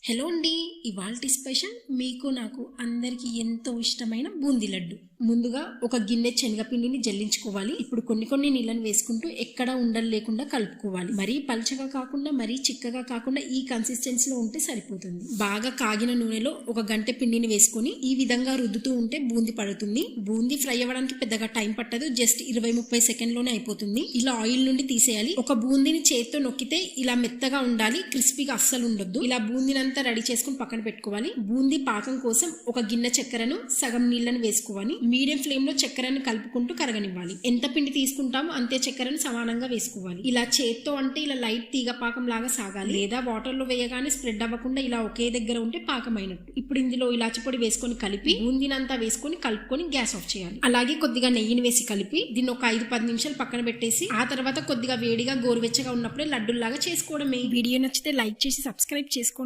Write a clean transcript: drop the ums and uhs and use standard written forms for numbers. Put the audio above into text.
Hello అండి, ఇవాల్టి special మీకు నాకు అందరికి ఎంతో ఇష్టమైన బూందీ లడ్డు. ముందుగా ఒక గిన్నె శనగపిండిని జల్లించుకోవాలి. ఇప్పుడు కొన్ని నీళ్ళని వేసుకుంటూ ఎక్కడ ఉండలు లేకుండా కలుపుకోవాలి. మరీ పల్చగా కాకుండా మరీ చిక్కగా కాకుండా ఈ కన్సిస్టెన్సీలో ఉంటే సరిపోతుంది. బాగా కాగిన నూనెలో ఒక గంటె పిండిని వేసుకొని ఈ విధంగా రుద్దుతూ ఉంటే బూందీ పడుతుంది. బూందీ ఫ్రై అవ్వడానికి పెద్దగా టైం పట్టదు, జస్ట్ 20-30 సెకండ్లోనే అయిపోతుంది. ఇలా ఆయిల్ నుండి తీసేయాలి. ఒక బూందీని చేత్తో నొక్కితే ఇలా మెత్తగా ఉండాలి, క్రిస్పీగా అస్సలు ఉండొద్దు. ఇలా బూందీని రెడీ చేసుకుని పక్కన పెట్టుకోవాలి. బూందీ పాకం కోసం ఒక గిన్నె చక్కెరను సగం నీళ్ళని వేసుకోవాలి. మీడియం ఫ్లేమ్ లో చక్కెరను కలుపుకుంటూ కరగనివ్వాలి. ఎంత పిండి తీసుకుంటామో అంతే చక్కెరను సమానంగా వేసుకోవాలి. ఇలా చేత్తో అంటే ఇలా లైట్ తీగ పాకం లాగా సాగాలి, లేదా వాటర్ లో వేయగానే స్ప్రెడ్ అవ్వకుండా ఇలా ఒకే దగ్గర ఉంటే పాకం అయినట్టు. ఇప్పుడు ఇందులో ఇలాచి పొడి వేసుకొని కలిపి బూందీనంతా వేసుకొని కలుపుకొని గ్యాస్ ఆఫ్ చేయాలి. అలాగే కొద్దిగా నెయ్యిని వేసి కలిపి దీన్ని ఒక 5-10 నిమిషాలు పక్కన పెట్టేసి ఆ తర్వాత కొద్దిగా వేడిగా గోరువెచ్చగా ఉన్నప్పుడే లడ్డూల్లాగా చేసుకోవడమే. వీడియో నచ్చితే లైక్ చేసి సబ్స్క్రైబ్ చేసుకోండి.